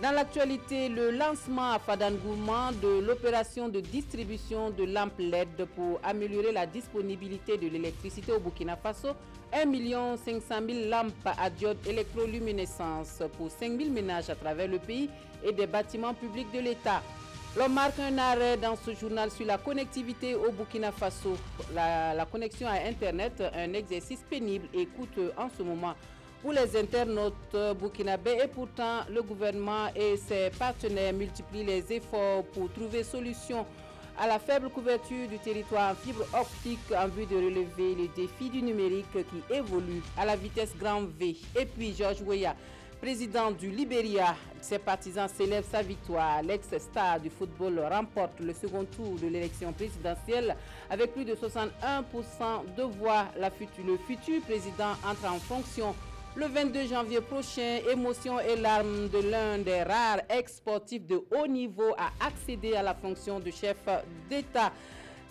Dans l'actualité, le lancement à Fadangourma de l'opération de distribution de lampes LED pour améliorer la disponibilité de l'électricité au Burkina Faso. 1 500 000 lampes à diode électroluminescence pour 5 000 ménages à travers le pays et des bâtiments publics de l'État. L'on marque un arrêt dans ce journal sur la connectivité au Burkina Faso. La connexion à Internet, un exercice pénible et coûteux en ce moment pour les internautes burkinabés, et pourtant le gouvernement et ses partenaires multiplient les efforts pour trouver solution à la faible couverture du territoire en fibre optique en vue de relever les défis du numérique qui évolue à la vitesse grand V. Et puis George Weah, président du Libéria, ses partisans célèbrent sa victoire. L'ex-star du football remporte le second tour de l'élection présidentielle avec plus de 61% de voix. Le futur président entre en fonction le 22 janvier prochain. Émotion et larmes de l'un des rares ex-sportifs de haut niveau à accéder à la fonction de chef d'État.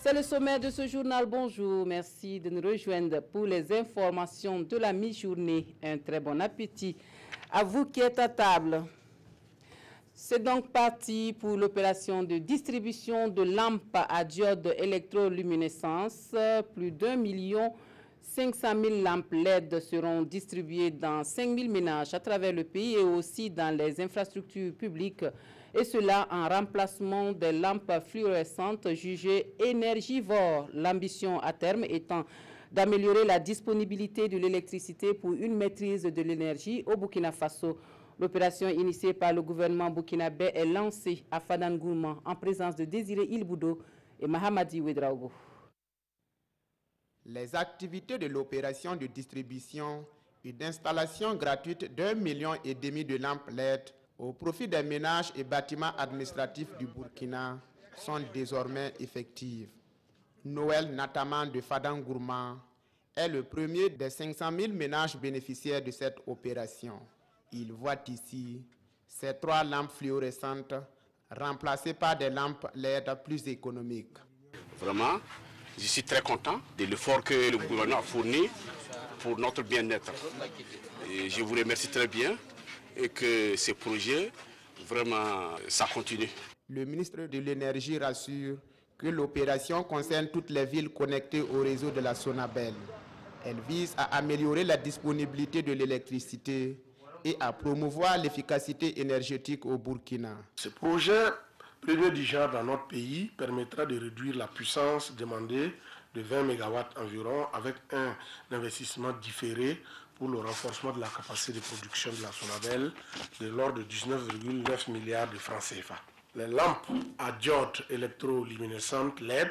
C'est le sommet de ce journal. Bonjour, merci de nous rejoindre pour les informations de la mi-journée. Un très bon appétit à vous qui êtes à table. C'est donc parti pour l'opération de distribution de lampes à diode électroluminescence. Plus d'1 500 000 lampes LED seront distribuées dans 5 000 ménages à travers le pays et aussi dans les infrastructures publiques, et cela en remplacement des lampes fluorescentes jugées énergivores. L'ambition à terme étant d'améliorer la disponibilité de l'électricité pour une maîtrise de l'énergie au Burkina Faso. L'opération initiée par le gouvernement burkinabé est lancée à Fadangourma en présence de Désiré Ilboudo et Mahamadi Ouedraogo. Les activités de l'opération de distribution et d'installation gratuite d'1,5 million de lampes LED au profit des ménages et bâtiments administratifs du Burkina sont désormais effectives. Noël Nataman de Fadangourma est le premier des 500 000 ménages bénéficiaires de cette opération. Il voit ici ces 3 lampes fluorescentes remplacées par des lampes LED plus économiques. Vraiment, je suis très content de l'effort que le gouvernement a fourni pour notre bien-être. Je vous remercie très bien et que ces projets, vraiment, ça continue. Le ministre de l'Énergie rassure que l'opération concerne toutes les villes connectées au réseau de la Sonabel. Elle vise à améliorer la disponibilité de l'électricité et à promouvoir l'efficacité énergétique au Burkina. Ce projet, premier du genre dans notre pays, permettra de réduire la puissance demandée de 20 MW environ avec un investissement différé pour le renforcement de la capacité de production de la Sonabel de l'ordre de 19,9 milliards de francs CFA. Les lampes à diode électroluminescentes LED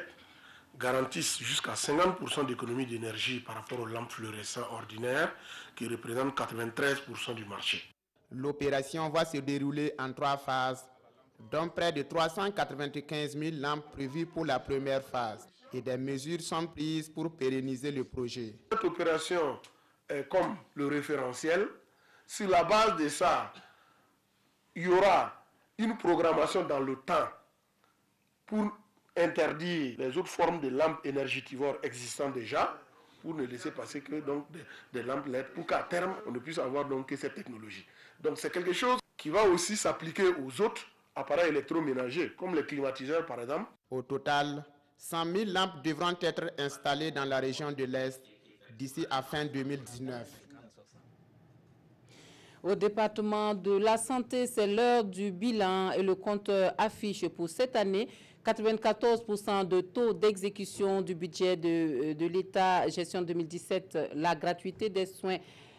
garantissent jusqu'à 50% d'économie d'énergie par rapport aux lampes fluorescentes ordinaires qui représentent 93% du marché. L'opération va se dérouler en 3 phases, dont près de 395 000 lampes prévues pour la première phase, et des mesures sont prises pour pérenniser le projet. Cette opération est comme le référentiel. Sur la base de ça, il y aura une programmation dans le temps pour interdire les autres formes de lampes énergétivores existantes déjà, pour ne laisser passer que donc des lampes LED, pour qu'à terme, on ne puisse avoir donc que cette technologie. Donc c'est quelque chose qui va aussi s'appliquer aux autres appareils électroménagers, comme les climatiseurs par exemple. Au total, 100 000 lampes devront être installées dans la région de l'Est d'ici à fin 2019. Au département de la santé, c'est l'heure du bilan et le compteur affiche pour cette année 94% de taux d'exécution du budget de l'État, gestion 2017, la gratuité des soins,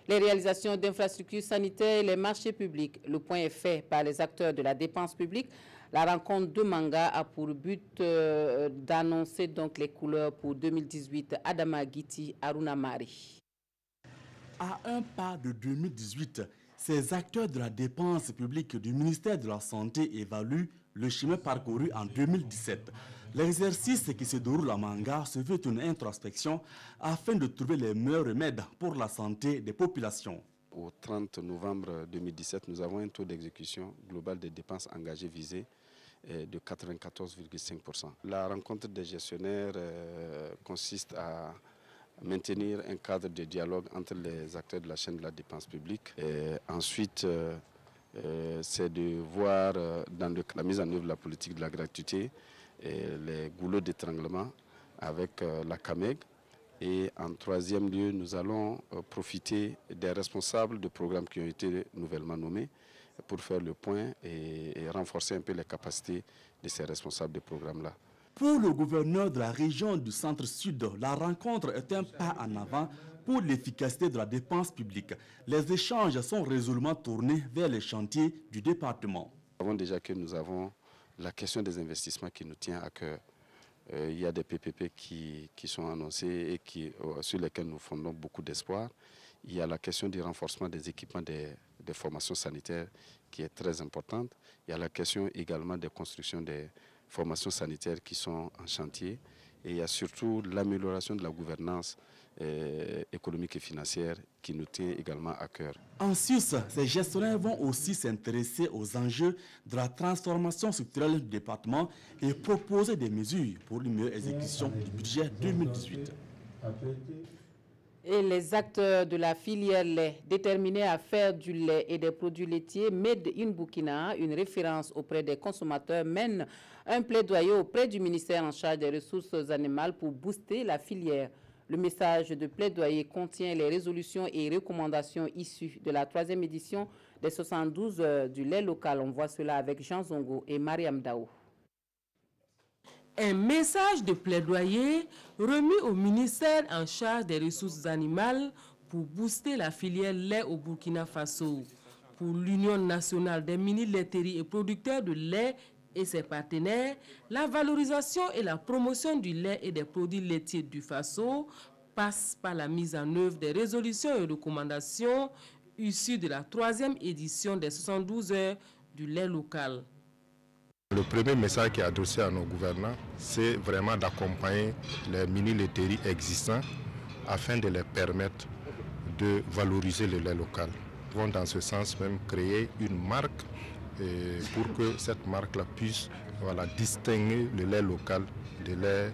les réalisations d'infrastructures sanitaires et les marchés publics. Le point est fait par les acteurs de la dépense publique. La rencontre de Manga a pour but d'annoncer donc les couleurs pour 2018. Adama Giti, Aruna Mari. À un pas de 2018, ces acteurs de la dépense publique du ministère de la Santé évaluent le chemin parcouru en 2017. L'exercice qui se déroule à Manga se veut une introspection afin de trouver les meilleurs remèdes pour la santé des populations. Au 30 novembre 2017, nous avons un taux d'exécution global des dépenses engagées visées de 94,5%. La rencontre des gestionnaires consiste à maintenir un cadre de dialogue entre les acteurs de la chaîne de la dépense publique. Et ensuite, c'est de voir dans la mise en œuvre de la politique de la gratuité les goulots d'étranglement avec la CAMEG. Et en troisième lieu, nous allons profiter des responsables de programmes qui ont été nouvellement nommés pour faire le point et renforcer un peu les capacités de ces responsables de programmes-là. Pour le gouverneur de la région du Centre-Sud, la rencontre est un pas en avant pour l'efficacité de la dépense publique. Les échanges sont résolument tournés vers les chantiers du département. Nous savons déjà que nous avons la question des investissements qui nous tient à cœur. Il y a des PPP qui sont annoncés et sur lesquels nous fondons beaucoup d'espoir. Il y a la question du renforcement des équipements des formations sanitaires qui est très importante. Il y a la question également des constructions des formations sanitaires qui sont en chantier. Et il y a surtout l'amélioration de la gouvernance économique et financière qui nous tient également à cœur. En Suisse, ces gestionnaires vont aussi s'intéresser aux enjeux de la transformation structurelle du département et proposer des mesures pour une meilleure exécution du budget 2018. Et les acteurs de la filière lait déterminés à faire du lait et des produits laitiers Made in Burkina, une référence auprès des consommateurs, mènent un plaidoyer auprès du ministère en charge des ressources animales pour booster la filière. Le message de plaidoyer contient les résolutions et recommandations issues de la 3e édition des 72 heures du lait local. On voit cela avec Jean Zongo et Mariam Dao. Un message de plaidoyer remis au ministère en charge des ressources animales pour booster la filière lait au Burkina Faso. Pour l'Union nationale des mini-laiteries et producteurs de lait et ses partenaires, la valorisation et la promotion du lait et des produits laitiers du Faso passe par la mise en œuvre des résolutions et recommandations issues de la 3e édition des 72 heures du lait local. Le premier message qui est adressé à nos gouvernants, c'est vraiment d'accompagner les mini-laiteries existants afin de les permettre de valoriser le lait local. Nous vont dans ce sens même créer une marque pour que cette marque-là puisse distinguer le lait local du lait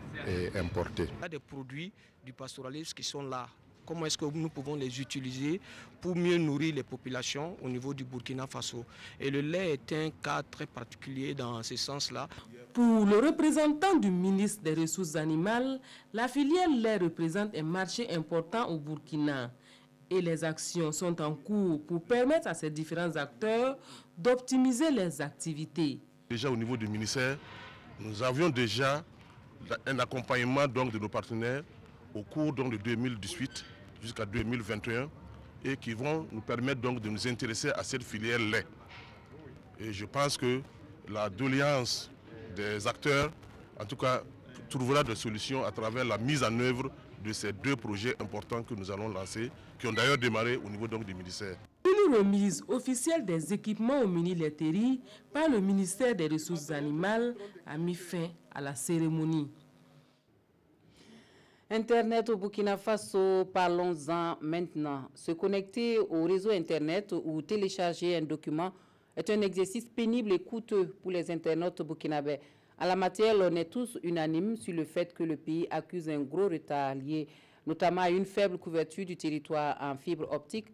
importé. Il y a des produits du pastoralisme qui sont là. Comment est-ce que nous pouvons les utiliser pour mieux nourrir les populations au niveau du Burkina Faso? Et le lait est un cas très particulier dans ce sens-là. Pour le représentant du ministre des Ressources animales, la filière lait représente un marché important au Burkina. Et les actions sont en cours pour permettre à ces différents acteurs d'optimiser leurs activités. Déjà au niveau du ministère, nous avions déjà un accompagnement donc, de nos partenaires au cours donc, de 2018 jusqu'à 2021 et qui vont nous permettre donc, de nous intéresser à cette filière lait. Et je pense que la doléance des acteurs, en tout cas, trouvera des solutions à travers la mise en œuvre de ces 2 projets importants que nous allons lancer, qui ont d'ailleurs démarré au niveau donc, du ministère. Une remise officielle des équipements aux mini-laiteries par le ministère des Ressources animales a mis fin à la cérémonie. Internet au Burkina Faso, parlons-en maintenant. Se connecter au réseau Internet ou télécharger un document est un exercice pénible et coûteux pour les internautes burkinabés. En la matière, on est tous unanimes sur le fait que le pays accuse un gros retard lié notamment à une faible couverture du territoire en fibre optique.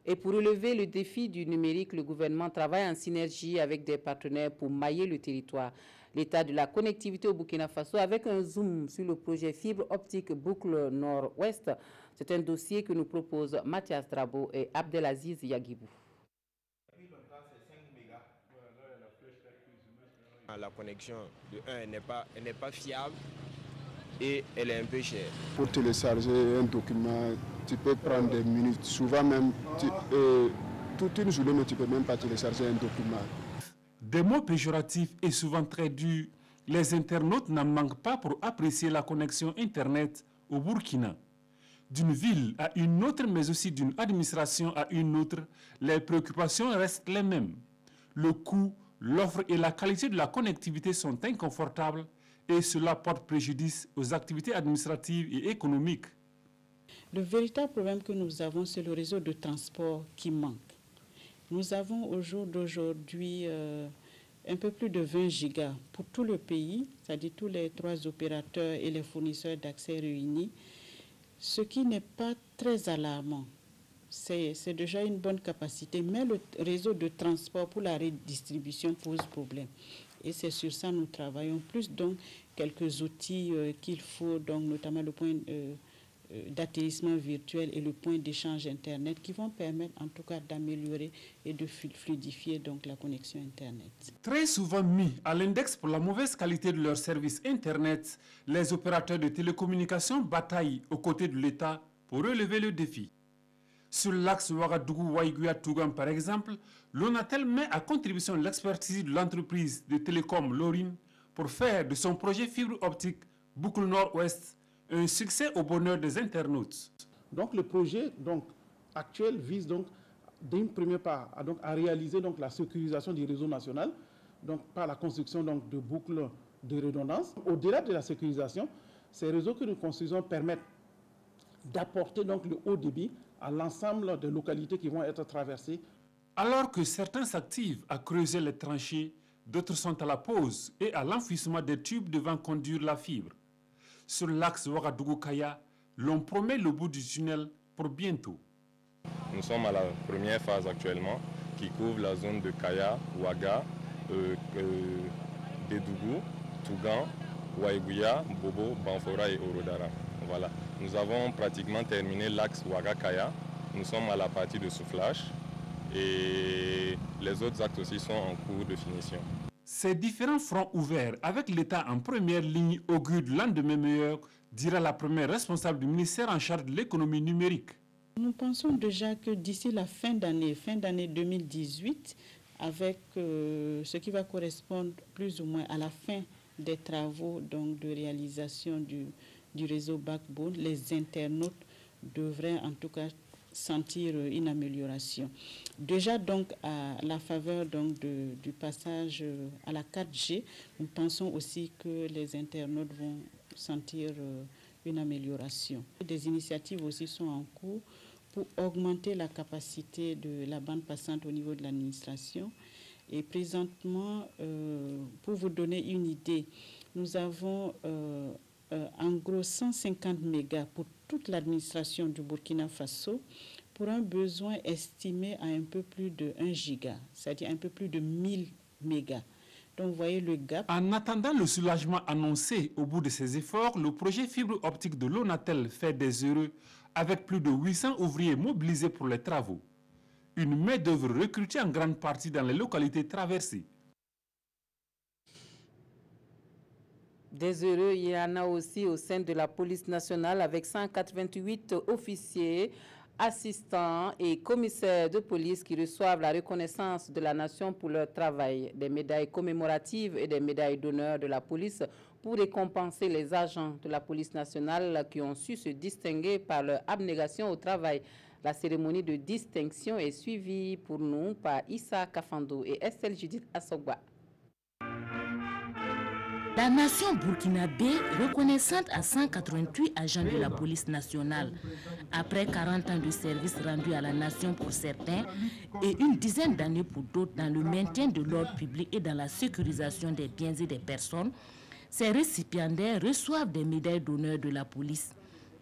Et pour relever le défi du numérique, le gouvernement travaille en synergie avec des partenaires pour mailler le territoire. L'état de la connectivité au Burkina Faso avec un zoom sur le projet fibre optique boucle nord-ouest. C'est un dossier que nous proposent Mathias Drabo et Abdelaziz Yagibou. La connexion de 1 elle n'est pas fiable et elle est un peu chère. Pour télécharger un document, tu peux prendre des minutes. Souvent même, toute une journée, tu ne peux même pas télécharger un document. Des mots péjoratifs et souvent très durs, les internautes n'en manquent pas pour apprécier la connexion Internet au Burkina. D'une ville à une autre, mais aussi d'une administration à une autre, les préoccupations restent les mêmes. Le coût, l'offre et la qualité de la connectivité sont inconfortables et cela porte préjudice aux activités administratives et économiques. Le véritable problème que nous avons, c'est le réseau de transport qui manque. Nous avons au jour d'aujourd'hui un peu plus de 20 gigas pour tout le pays, c'est-à-dire tous les 3 opérateurs et les fournisseurs d'accès réunis, ce qui n'est pas très alarmant. c'est déjà une bonne capacité, mais le réseau de transport pour la redistribution pose problème. Et c'est sur ça que nous travaillons. Plus donc quelques outils qu'il faut, donc notamment le point d'atterrissement virtuel et le point d'échange Internet qui vont permettre en tout cas d'améliorer et de fluidifier donc la connexion Internet. Très souvent mis à l'index pour la mauvaise qualité de leurs services Internet, les opérateurs de télécommunications bataillent aux côtés de l'État pour relever le défi. Sur l'axe Ouagadougou-Waïguya-Tougan par exemple, l'ONATEL met à contribution l'expertise de l'entreprise de télécom Lorine pour faire de son projet fibre optique Boucle Nord-Ouest un succès au bonheur des internautes. Donc le projet actuel vise donc d'une première part à réaliser donc la sécurisation du réseau national par la construction donc de boucles de redondance. Au-delà de la sécurisation, ces réseaux que nous construisons permettent d'apporter donc le haut débit à l'ensemble des localités qui vont être traversées. Alors que certains s'activent à creuser les tranchées, d'autres sont à la pause et à l'enfouissement des tubes devant conduire la fibre. Sur l'axe Ouagadougou-Kaya, l'on promet le bout du tunnel pour bientôt. Nous sommes à la première phase actuellement qui couvre la zone de Kaya, Ouaga, Dédougou, Tougan, Waïguya, Bobo, Banfora et Orodara. Voilà. Nous avons pratiquement terminé l'axe Ouaga-Kaya. Nous sommes à la partie de soufflage et les autres axes aussi sont en cours de finition. Ces différents fronts ouverts avec l'État en première ligne augurent de lendemain meilleur, dira la première responsable du ministère en charge de l'économie numérique. Nous pensons déjà que d'ici la fin d'année 2018, avec ce qui va correspondre plus ou moins à la fin des travaux donc, de réalisation du réseau backbone, les internautes devraient en tout cas sentir une amélioration. Déjà donc à la faveur donc du passage à la 4G, nous pensons aussi que les internautes vont sentir une amélioration. Des initiatives aussi sont en cours pour augmenter la capacité de la bande passante au niveau de l'administration. Et présentement, pour vous donner une idée, nous avons en gros 150 mégas pour toute l'administration du Burkina Faso pour un besoin estimé à un peu plus de 1 giga, c'est-à-dire un peu plus de 1000 mégas. Donc vous voyez le gap. En attendant le soulagement annoncé au bout de ces efforts, le projet fibre optique de l'ONATEL fait des heureux avec plus de 800 ouvriers mobilisés pour les travaux. Une main-d'œuvre recrutée en grande partie dans les localités traversées. Des heureux, il y en a aussi au sein de la police nationale avec 188 officiers, assistants et commissaires de police qui reçoivent la reconnaissance de la nation pour leur travail, des médailles commémoratives et des médailles d'honneur de la police pour récompenser les agents de la police nationale qui ont su se distinguer par leur abnégation au travail. La cérémonie de distinction est suivie pour nous par Issa Kafando et Estelle Judith Assogba. La nation burkinabé reconnaissante à 188 agents de la police nationale. Après 40 ans de service rendu à la nation pour certains et une dizaine d'années pour d'autres dans le maintien de l'ordre public et dans la sécurisation des biens et des personnes, ces récipiendaires reçoivent des médailles d'honneur de la police.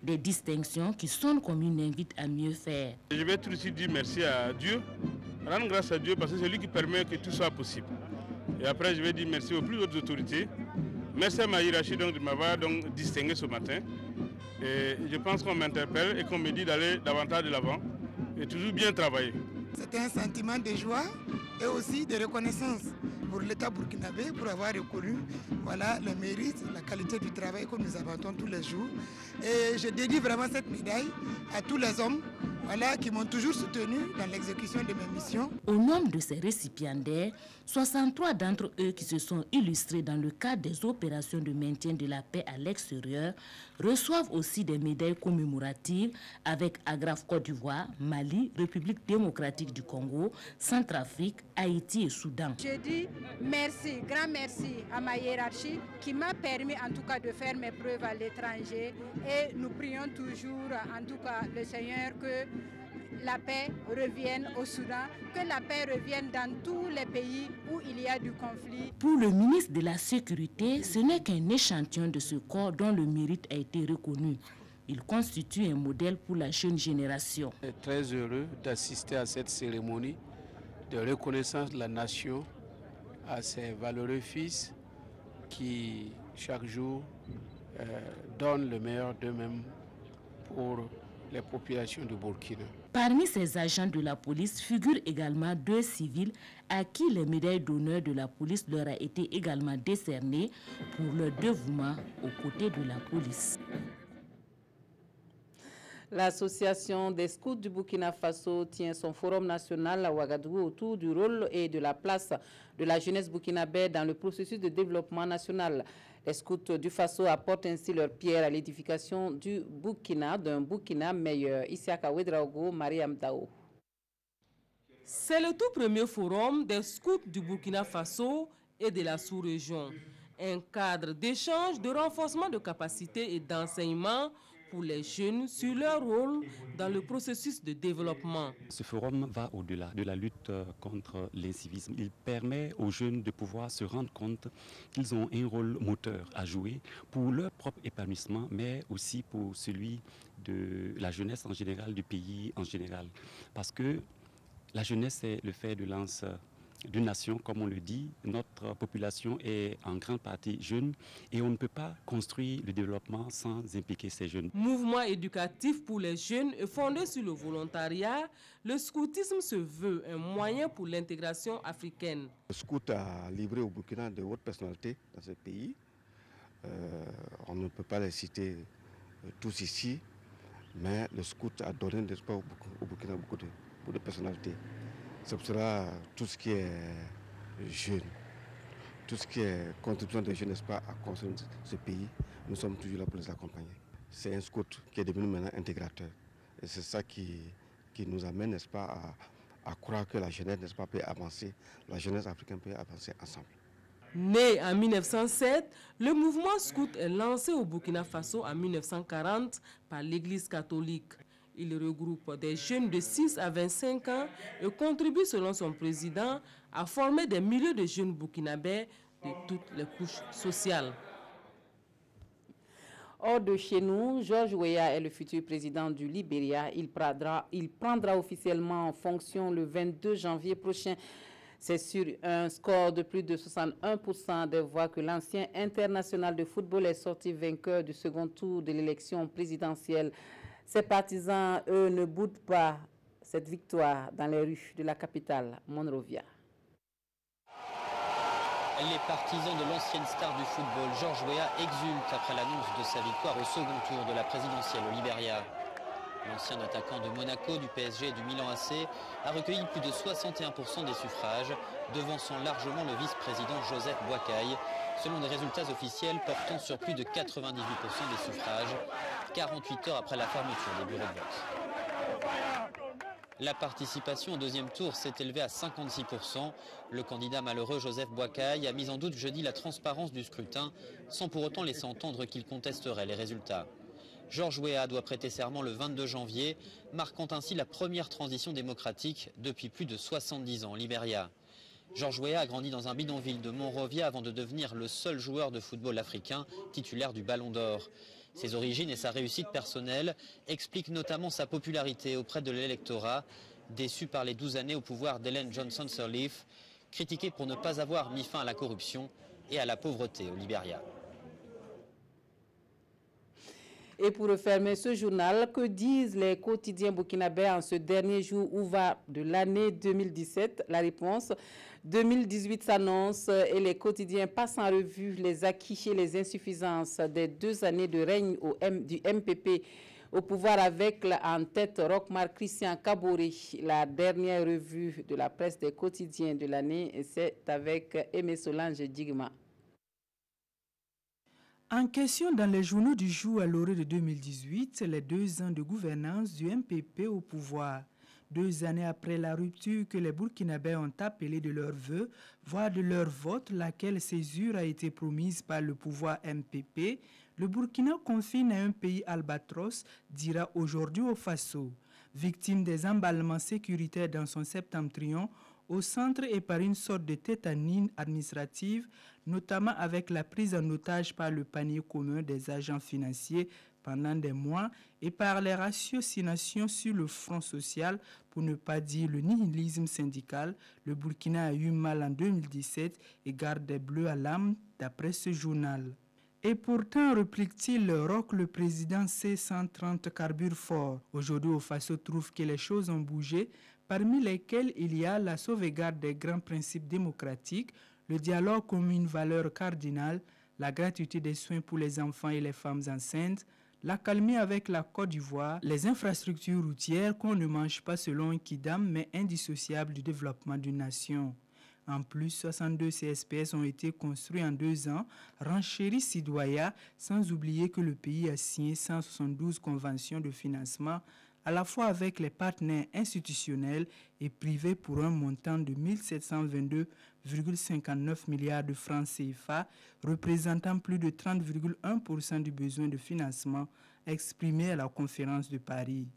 Des distinctions qui sonnent comme une invite à mieux faire. Je vais tout de suite dire merci à Dieu, rendre grâce à Dieu parce que c'est lui qui permet que tout soit possible. Et après, je vais dire merci aux plus hautes autorités. Merci à ma hiérarchie de m'avoir distingué ce matin. Et je pense qu'on m'interpelle et qu'on me dit d'aller davantage de l'avant et toujours bien travailler. C'est un sentiment de joie et aussi de reconnaissance pour l'État burkinabé pour avoir reconnu le mérite, la qualité du travail que nous abattons tous les jours. Et je dédie vraiment cette médaille à tous les hommes qui m'ont toujours soutenu dans l'exécution de mes missions. Au nombre de ces récipiendaires, 63 d'entre eux qui se sont illustrés dans le cadre des opérations de maintien de la paix à l'extérieur reçoivent aussi des médailles commémoratives avec Agraf Côte d'Ivoire, Mali, République démocratique du Congo, Centrafrique, Haïti et Soudan. Je dis merci, grand merci à ma hiérarchie qui m'a permis en tout cas de faire mes preuves à l'étranger et nous prions toujours en tout cas le Seigneur que la paix revienne au Soudan, que la paix revienne dans tous les pays où il y a du conflit. Pour le ministre de la Sécurité, ce n'est qu'un échantillon de ce corps dont le mérite a été reconnu. Il constitue un modèle pour la jeune génération. Je suis très heureux d'assister à cette cérémonie de reconnaissance de la nation à ces valeureux fils qui, chaque jour, donnent le meilleur d'eux-mêmes pour les populations du Burkina. Parmi ces agents de la police figurent également 2 civils à qui les médailles d'honneur de la police leur a été également décernées pour leur dévouement aux côtés de la police. L'Association des scouts du Burkina Faso tient son forum national à Ouagadougou autour du rôle et de la place de la jeunesse burkinabé dans le processus de développement national. Les scouts du Faso apportent ainsi leur pierre à l'édification du Burkina, d'un Burkina meilleur. Isiaka Ouedraogo, Mariam Dao. C'est le tout premier forum des scouts du Burkina Faso et de la sous-région. Un cadre d'échange, de renforcement de capacités et d'enseignement pour les jeunes sur leur rôle dans le processus de développement. Ce forum va au-delà de la lutte contre l'incivisme. Il permet aux jeunes de pouvoir se rendre compte qu'ils ont un rôle moteur à jouer pour leur propre épanouissement, mais aussi pour celui de la jeunesse en général, du pays en général. Parce que la jeunesse est le fer de lance d'une nation, comme on le dit. Notre population est en grande partie jeune et on ne peut pas construire le développement sans impliquer ces jeunes. Mouvement éducatif pour les jeunes et fondé sur le volontariat, le scoutisme se veut un moyen pour l'intégration africaine. Le scout a livré au Burkina de hautes personnalités dans ce pays. On ne peut pas les citer tous ici, mais le scout a donné de l'espoir au Burkina beaucoup de personnalités. Ce sera tout ce qui est jeune, tout ce qui est contribution des jeunes, n'est-ce pas, à construire ce pays. Nous sommes toujours là pour les accompagner. C'est un scout qui est devenu maintenant intégrateur. Et c'est ça qui nous amène, n'est-ce pas, à croire que la jeunesse, n'est-ce pas, peut avancer, la jeunesse africaine peut avancer ensemble. Né en 1907, le mouvement scout est lancé au Burkina Faso en 1940 par l'Église catholique. Il regroupe des jeunes de 6 à 25 ans et contribue, selon son président, à former des milliers de jeunes burkinabés de toutes les couches sociales. Hors de chez nous, George Weah est le futur président du Libéria. Il prendra officiellement en fonction le 22 janvier prochain. C'est sur un score de plus de 61% des voix que l'ancien international de football est sorti vainqueur du second tour de l'élection présidentielle. Ses partisans, eux, ne boudent pas cette victoire dans les rues de la capitale, Monrovia. Les partisans de l'ancienne star du football, George Weah, exultent après l'annonce de sa victoire au second tour de la présidentielle au Libéria. L'ancien attaquant de Monaco, du PSG et du Milan AC a recueilli plus de 61% des suffrages, devançant largement le vice-président Joseph Boakai, selon des résultats officiels portant sur plus de 98% des suffrages, 48 heures après la fermeture des bureaux de vote. La participation au deuxième tour s'est élevée à 56%. Le candidat malheureux Joseph Boakai a mis en doute jeudi la transparence du scrutin, sans pour autant laisser entendre qu'il contesterait les résultats. George Weah doit prêter serment le 22 janvier, marquant ainsi la première transition démocratique depuis plus de 70 ans au Libéria. George Weah a grandi dans un bidonville de Monrovia avant de devenir le seul joueur de football africain titulaire du Ballon d'Or. Ses origines et sa réussite personnelle expliquent notamment sa popularité auprès de l'électorat, déçu par les 12 années au pouvoir d'Ellen Johnson Sirleaf, critiqué pour ne pas avoir mis fin à la corruption et à la pauvreté au Libéria. Et pour refermer ce journal, que disent les quotidiens burkinabés en ce dernier jour ouvert de l'année 2017? La réponse, 2018 s'annonce et les quotidiens passent en revue les acquis et les insuffisances des 2 années de règne du MPP au pouvoir avec en tête Rochmar Christian Kaboré. La dernière revue de la presse des quotidiens de l'année, c'est avec Aimé Solange Digma. En question dans les journaux du jour à l'orée de 2018, les 2 ans de gouvernance du MPP au pouvoir. 2 années après la rupture que les Burkinabés ont appelée de leur vœu, voire de leur vote, laquelle césure a été promise par le pouvoir MPP, le Burkina confine à un pays albatros, dira aujourd'hui au Faso. Victime des emballements sécuritaires dans son septentrion, au centre et par une sorte de tétanine administrative, notamment avec la prise en otage par le panier commun des agents financiers pendant des mois et par les ratiocinations sur le front social, pour ne pas dire le nihilisme syndical, le Burkina a eu mal en 2017 et garde des bleus à l'âme, d'après ce journal. Et pourtant, réplique-t-il, le président C130 carbure fort. Aujourd'hui, au Faso trouve que les choses ont bougé, parmi lesquelles il y a la sauvegarde des grands principes démocratiques, le dialogue comme une valeur cardinale, la gratuité des soins pour les enfants et les femmes enceintes, l'accalmie avec la Côte d'Ivoire, les infrastructures routières qu'on ne mange pas selon Kidam, mais indissociables du développement d'une nation. En plus, 62 CSPS ont été construits en 2 ans, renchérit Sidoya, sans oublier que le pays a signé 172 conventions de financement, à la fois avec les partenaires institutionnels et privés pour un montant de 1722,59 milliards de francs CFA, représentant plus de 30,1% du besoin de financement exprimé à la conférence de Paris.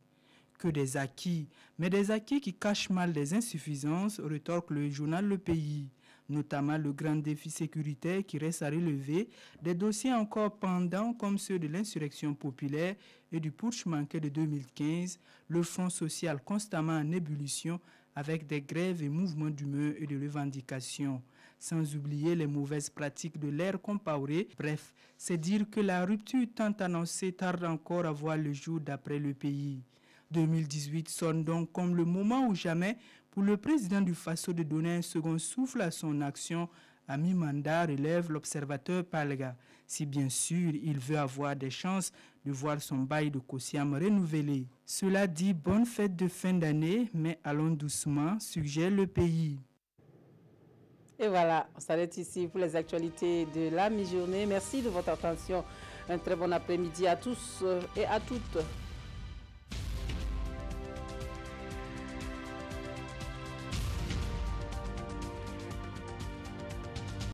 Que des acquis, mais des acquis qui cachent mal des insuffisances, rétorque le journal Le Pays, notamment le grand défi sécuritaire qui reste à relever, des dossiers encore pendants comme ceux de l'insurrection populaire et du putsch manqué de 2015, le front social constamment en ébullition avec des grèves et mouvements d'humeur et de revendication, sans oublier les mauvaises pratiques de l'ère Compaoré. Bref, c'est dire que la rupture tant annoncée tarde encore à voir le jour d'après Le Pays. 2018 sonne donc comme le moment ou jamais pour le président du Faso de donner un second souffle à son action à mi-mandat, relève l'observateur Palga, si bien sûr il veut avoir des chances de voir son bail de Kosiam renouvelé. Cela dit, bonne fête de fin d'année, mais allons doucement, suggère Le Pays. Et voilà, on s'arrête ici pour les actualités de la mi-journée. Merci de votre attention. Un très bon après-midi à tous et à toutes.